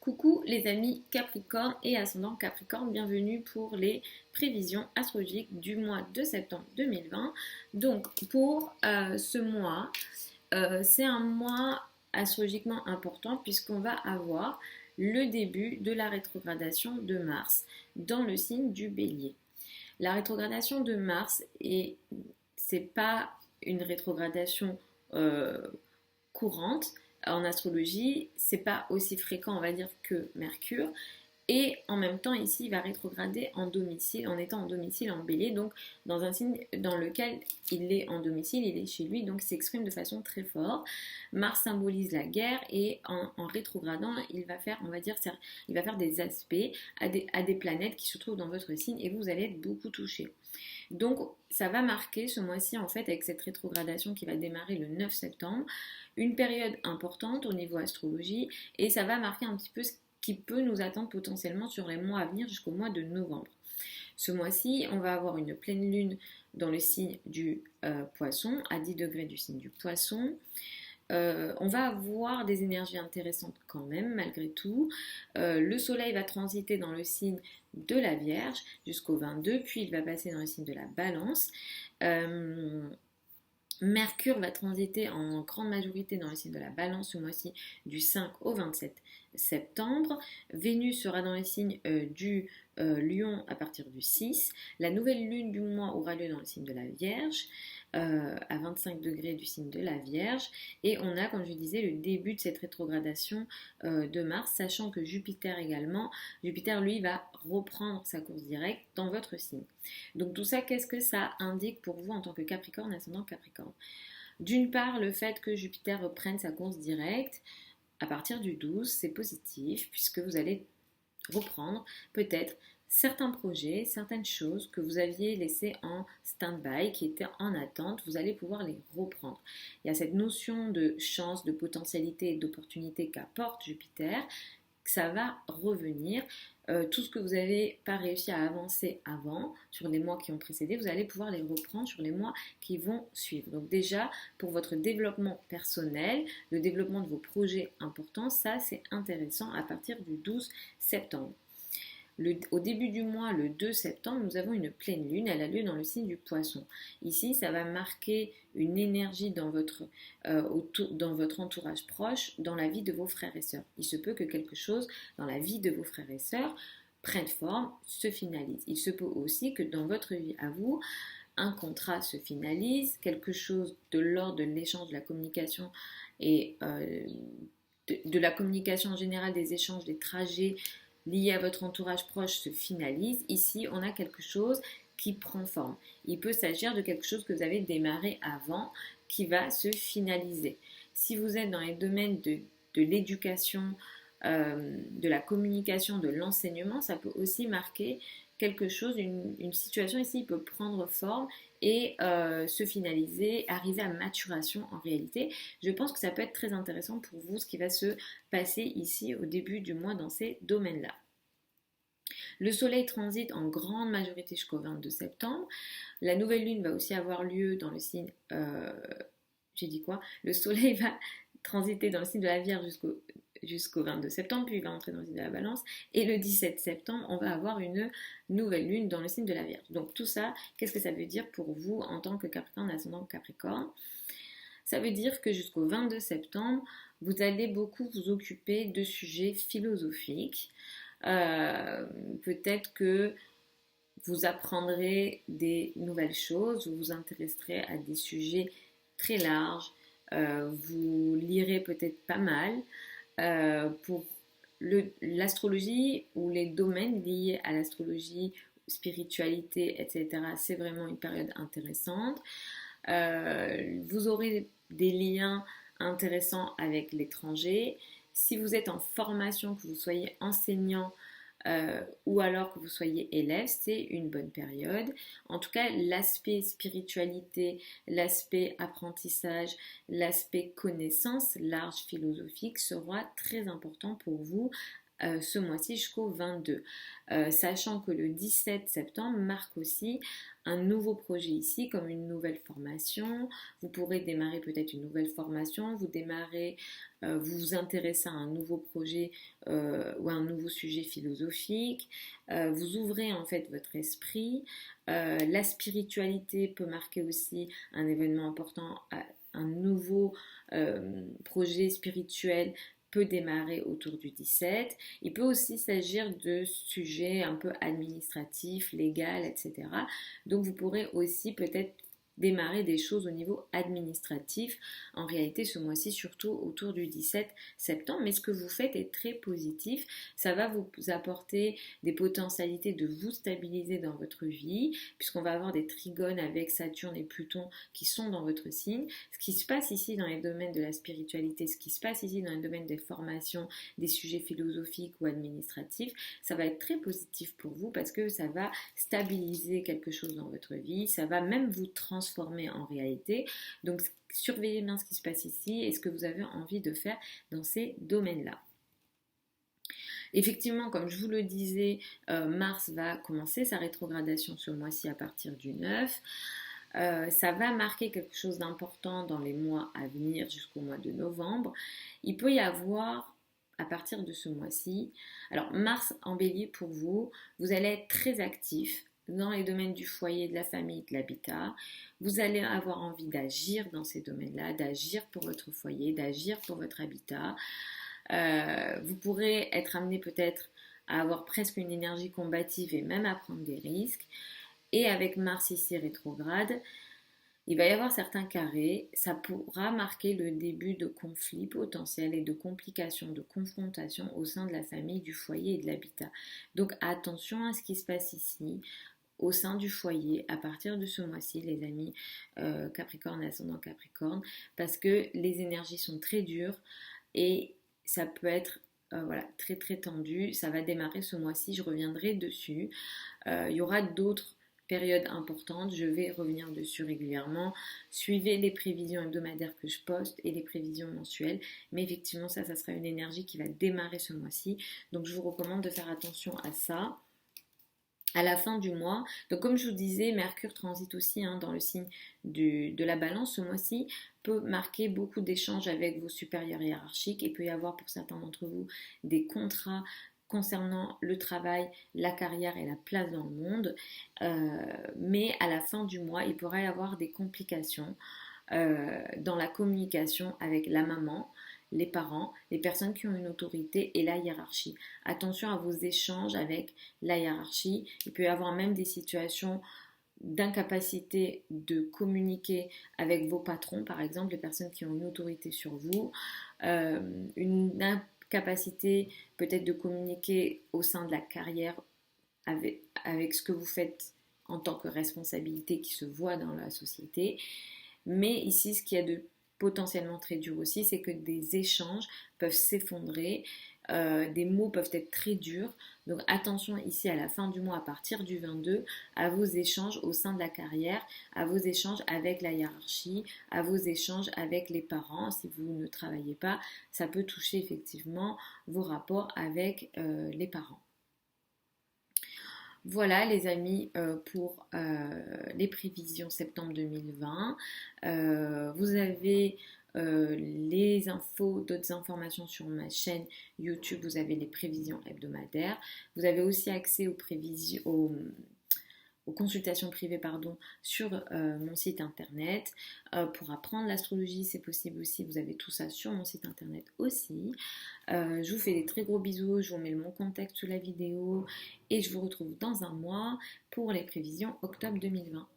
Coucou les amis Capricorne et ascendant Capricorne, bienvenue pour les prévisions astrologiques du mois de septembre 2020. Donc pour ce mois, c'est un mois astrologiquement important puisqu'on va avoir le début de la rétrogradation de Mars dans le signe du Bélier. La rétrogradation de Mars, c'est pas une rétrogradation courante en astrologie, c'est pas aussi fréquent, on va dire, que Mercure. Et en même temps, ici, il va rétrograder en domicile, en étant en domicile en Bélier, donc dans un signe dans lequel il est en domicile, il est chez lui, donc il s'exprime de façon très forte. Mars symbolise la guerre et en rétrogradant, il va faire, on va dire, il va faire des aspects à des planètes qui se trouvent dans votre signe et vous allez être beaucoup touché. Donc ça va marquer ce mois-ci en fait avec cette rétrogradation qui va démarrer le 9 septembre, une période importante au niveau astrologie et ça va marquer un petit peu ce qui peut nous attendre potentiellement sur les mois à venir jusqu'au mois de novembre. Ce mois-ci, on va avoir une pleine lune dans le signe du Poisson, à 10 degrés du signe du Poisson. On va avoir des énergies intéressantes quand même, malgré tout. Le soleil va transiter dans le signe de la Vierge jusqu'au 22, puis il va passer dans le signe de la Balance. Mercure va transiter en grande majorité dans le signe de la Balance ce mois-ci du 5 au 27 septembre. Vénus sera dans le signe du Lion à partir du 6. La nouvelle lune du mois aura lieu dans le signe de la Vierge, à 25 degrés du signe de la Vierge. Et on a, comme je disais, le début de cette rétrogradation de Mars, sachant que Jupiter également, Jupiter lui va reprendre sa course directe dans votre signe. Donc tout ça, qu'est-ce que ça indique pour vous en tant que Capricorne, ascendant Capricorne? D'une part, le fait que Jupiter reprenne sa course directe à partir du 12, c'est positif puisque vous allez reprendre peut-être certains projets, certaines choses que vous aviez laissées en stand-by, qui étaient en attente, vous allez pouvoir les reprendre. Il y a cette notion de chance, de potentialité et d'opportunité qu'apporte Jupiter, que ça va revenir. Tout ce que vous n'avez pas réussi à avancer avant, sur les mois qui ont précédé, vous allez pouvoir les reprendre sur les mois qui vont suivre. Donc déjà, pour votre développement personnel, le développement de vos projets importants, ça c'est intéressant à partir du 12 septembre. Au début du mois, le 2 septembre, nous avons une pleine lune, elle a lieu dans le signe du Poisson. Ici, ça va marquer une énergie dans votre entourage proche, dans la vie de vos frères et sœurs. Il se peut que quelque chose dans la vie de vos frères et sœurs prenne forme, se finalise. Il se peut aussi que dans votre vie à vous, un contrat se finalise, quelque chose de l'ordre de l'échange, de la communication et de la communication en général, des échanges, des trajets, lié à votre entourage proche se finalise. Ici, on a quelque chose qui prend forme. Il peut s'agir de quelque chose que vous avez démarré avant qui va se finaliser. Si vous êtes dans les domaines de l'éducation, de la communication, de l'enseignement, ça peut aussi marquer quelque chose, une situation ici peut prendre forme et se finaliser, arriver à maturation en réalité. Je pense que ça peut être très intéressant pour vous ce qui va se passer ici au début du mois dans ces domaines-là. Le soleil transite en grande majorité jusqu'au 22 septembre. La nouvelle lune va aussi avoir lieu dans le signe... j'ai dit quoi? Le soleil va transiter dans le signe de la Vierge jusqu'au 22 septembre, puis il va entrer dans le signe de la Balance. Et le 17 septembre, on va avoir une nouvelle lune dans le signe de la Vierge. Donc tout ça, qu'est-ce que ça veut dire pour vous en tant que Capricorne, ascendant Capricorne? Ça veut dire que jusqu'au 22 septembre, vous allez beaucoup vous occuper de sujets philosophiques. Peut-être que vous apprendrez des nouvelles choses, vous vous intéresserez à des sujets très larges, vous lirez peut-être pas mal. Pour l'astrologie ou les domaines liés à l'astrologie, spiritualité, etc., c'est vraiment une période intéressante. Vous aurez des liens intéressants avec l'étranger. Si vous êtes en formation, que vous soyez enseignant ou alors que vous soyez élève, c'est une bonne période. En tout cas, l'aspect spiritualité, l'aspect apprentissage, l'aspect connaissance large philosophique sera très important pour vous ce mois-ci jusqu'au 22. Sachant que le 17 septembre marque aussi un nouveau projet ici, comme une nouvelle formation. Vous pourrez démarrer peut-être une nouvelle formation, vous vous intéressez à un nouveau projet ou à un nouveau sujet philosophique. Vous ouvrez en fait votre esprit. La spiritualité peut marquer aussi un événement important, un nouveau projet spirituel peut démarrer autour du 17. Il peut aussi s'agir de sujets un peu administratifs, légaux, etc. Donc vous pourrez aussi peut-être démarrer des choses au niveau administratif, en réalité ce mois-ci surtout autour du 17 septembre, mais ce que vous faites est très positif, ça va vous apporter des potentialités de vous stabiliser dans votre vie, puisqu'on va avoir des trigones avec Saturne et Pluton qui sont dans votre signe. Ce qui se passe ici dans les domaines de la spiritualité, ce qui se passe ici dans les domaines des formations, des sujets philosophiques ou administratifs, ça va être très positif pour vous parce que ça va stabiliser quelque chose dans votre vie, ça va même vous transformer en réalité. Donc surveillez bien ce qui se passe ici et ce que vous avez envie de faire dans ces domaines-là. Effectivement, comme je vous le disais, Mars va commencer sa rétrogradation ce mois-ci à partir du 9. Ça va marquer quelque chose d'important dans les mois à venir jusqu'au mois de novembre. Il peut y avoir, à partir de ce mois-ci, alors Mars en bélier pour vous, vous allez être très actif dans les domaines du foyer, de la famille, de l'habitat. Vous allez avoir envie d'agir dans ces domaines-là, d'agir pour votre foyer, d'agir pour votre habitat. Vous pourrez être amené peut-être à avoir presque une énergie combative et même à prendre des risques. Et avec Mars ici rétrograde, il va y avoir certains carrés, ça pourra marquer le début de conflits potentiels et de complications, de confrontations au sein de la famille, du foyer et de l'habitat. Donc attention à ce qui se passe ici, au sein du foyer, à partir de ce mois-ci, les amis Capricorne, ascendant Capricorne, parce que les énergies sont très dures et ça peut être voilà, très très tendu. Ça va démarrer ce mois-ci, je reviendrai dessus. Il y aura d'autres périodes importantes, je vais revenir dessus régulièrement. Suivez les prévisions hebdomadaires que je poste et les prévisions mensuelles. Mais effectivement, ça sera une énergie qui va démarrer ce mois-ci. Donc je vous recommande de faire attention à ça. À la fin du mois, donc comme je vous disais, Mercure transite aussi dans le signe de la balance ce mois-ci, peut marquer beaucoup d'échanges avec vos supérieurs hiérarchiques et peut y avoir pour certains d'entre vous des contrats concernant le travail, la carrière et la place dans le monde. Mais à la fin du mois, il pourrait y avoir des complications dans la communication avec la maman, les parents, les personnes qui ont une autorité et la hiérarchie. Attention à vos échanges avec la hiérarchie. Il peut y avoir même des situations d'incapacité de communiquer avec vos patrons, par exemple, les personnes qui ont une autorité sur vous, une incapacité peut-être de communiquer au sein de la carrière avec ce que vous faites en tant que responsabilité qui se voit dans la société. Mais ici, ce qui est de potentiellement très dur aussi, c'est que des échanges peuvent s'effondrer, des mots peuvent être très durs. Donc attention ici à la fin du mois, à partir du 22, à vos échanges au sein de la carrière, à vos échanges avec la hiérarchie, à vos échanges avec les parents. Si vous ne travaillez pas, ça peut toucher effectivement vos rapports avec les parents. Voilà les amis pour les prévisions septembre 2020. Vous avez les infos, d'autres informations sur ma chaîne YouTube. Vous avez les prévisions hebdomadaires. Vous avez aussi accès aux consultations privées sur mon site internet. Pour apprendre l'astrologie, c'est possible aussi. Vous avez tout ça sur mon site internet aussi. Je vous fais des très gros bisous. Je vous mets mon contact sous la vidéo. Et je vous retrouve dans un mois pour les prévisions octobre 2020.